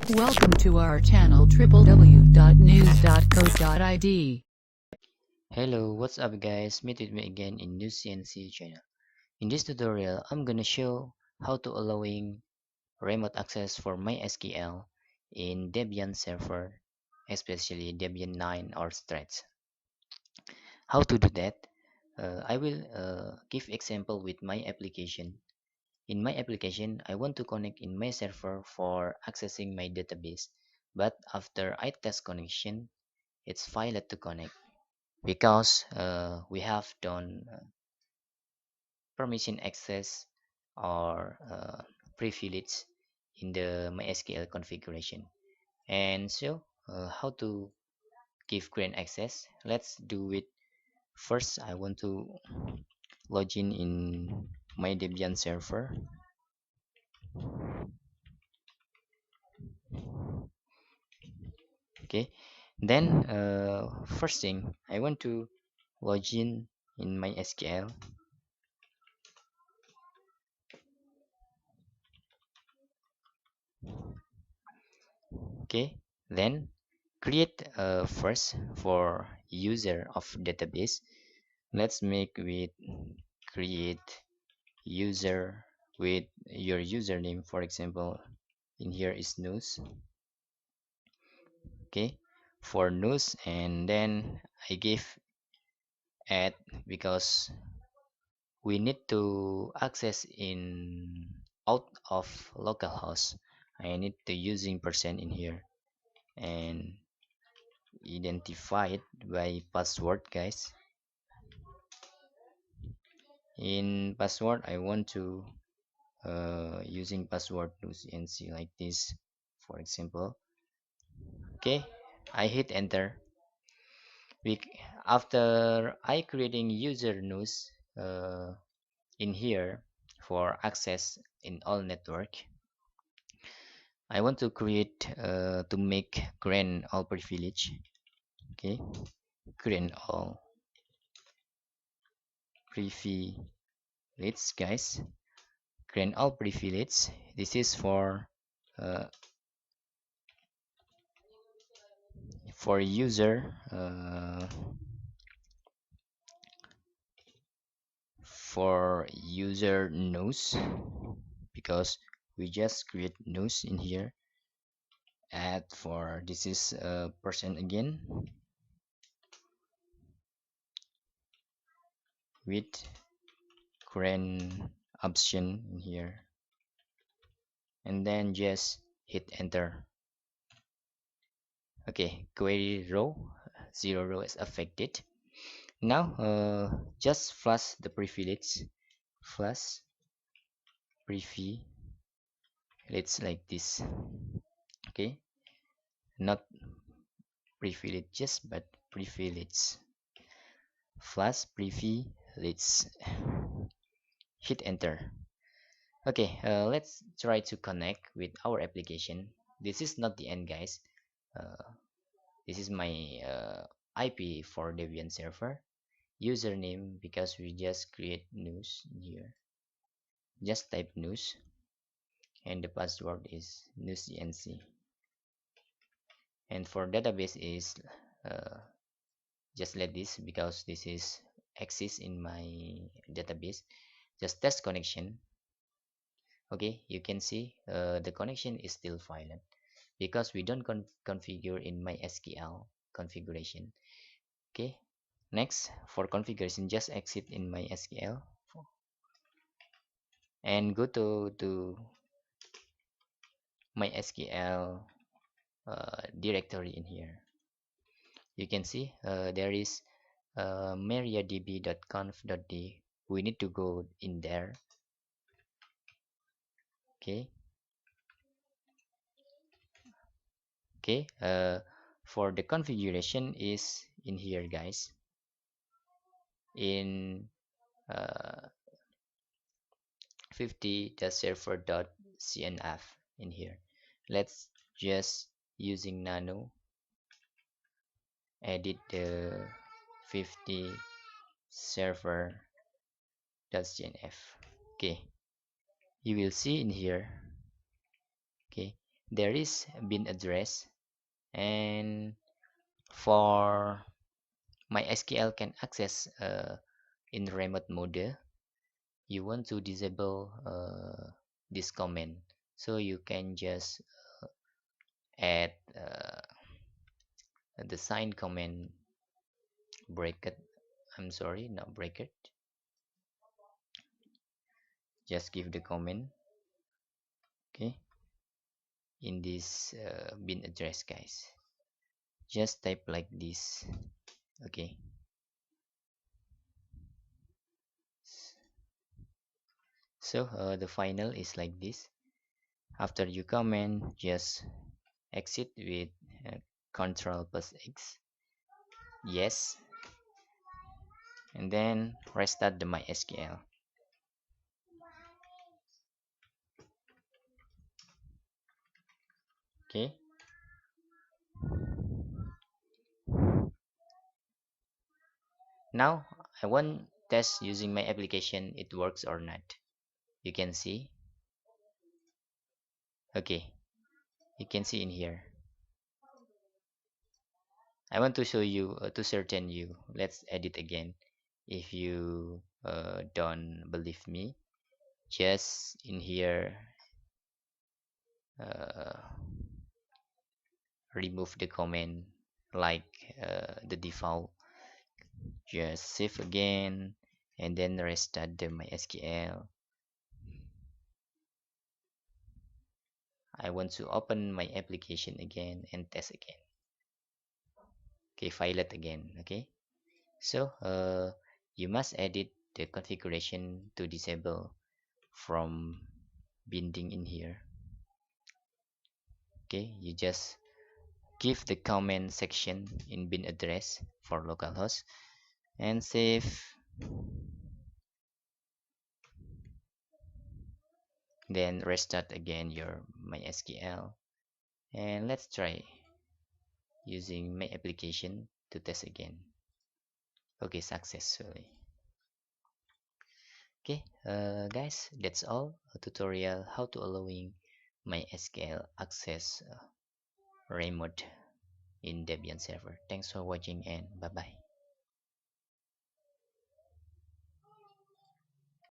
Welcome to our channel www.news.co.id. Hello, what's up guys? Meet with me again in New CNC channel. In this tutorial, I'm gonna show how to allowing remote access for MySQL in Debian server, especially Debian 9 or threads. How to do that? I will give example with my application. In my application, I want to connect in my server for accessing my database, but after I test connection, it's failed to connect because we have done permission access or privilege in the MySQL configuration. And so, how to give grant access? Let's do it. First, I want to log in my Debian server. Okay. Then, first thing, I want to log in MySQL. Okay. Then create first for user of database. Let's make with create user with your username. For example, in here is news. Okay, for news, and then I give add because we need to access in out of localhost. I need to using percent in here and identify it by password, guys. In password, I want to using password to CNC like this, for example. Okay, I hit enter. After I creating user news in here for access in all network, I want to create to make grant all privilege. Okay, grant all privilege, guys. Grant all privilege. This is uh, for user news because we just create news in here. Add for this is person again with current option in here, and then just hit enter. Okay, query row 0 row is affected. Now just flash the privilege, flash privilege like this. Okay, not privileges but privilege, flash privilege, let's hit enter. Okay, let's try to connect with our application. This is not the end, guys. uh, this is my IP for Debian server. Username, because we just create news in here, just type news, and the password is newscnc. And for database is uh, just let this because this is exists in my database. Just test connection. Okay, you can see the connection is still violent because we don't configure in MySQL configuration. Okay, next for configuration, just exit in MySQL and go to MySQL directory. In here you can see there is mariadb.conf.d. We need to go in there. Okay, okay, for the configuration is in here, guys, in 50-server.cnf. In here, let's just using nano edit the 50 server.cnf. Okay, you will see in here. Okay, there is bin address, and for MySQL can access in remote mode, you want to disable this command, so you can just add the sign command bracket. I'm sorry, not bracket. Just give the comment, okay, in this bin address, guys. Just type like this, okay. So the final is like this. After you comment, just exit with Control plus X, yes, and then restart the MySQL. Okay, now I want test using my application it works or not. You can see, okay, you can see in here. I want to show you to certain you. Let's edit again. If you don't believe me, just in here uh, remove the comment like the default. Just save again and then restart the MySQL. I want to open my application again and test again. Okay, file it again. Okay, so you must edit the configuration to disable from binding in here. Okay, you just give the comment section in bin address for localhost and save. Then restart again your MySQL, and let's try using my application to test again. Okay, successfully. Okay, guys, that's all a tutorial how to allowing MySQL access remote in Debian server. Thanks for watching and bye bye.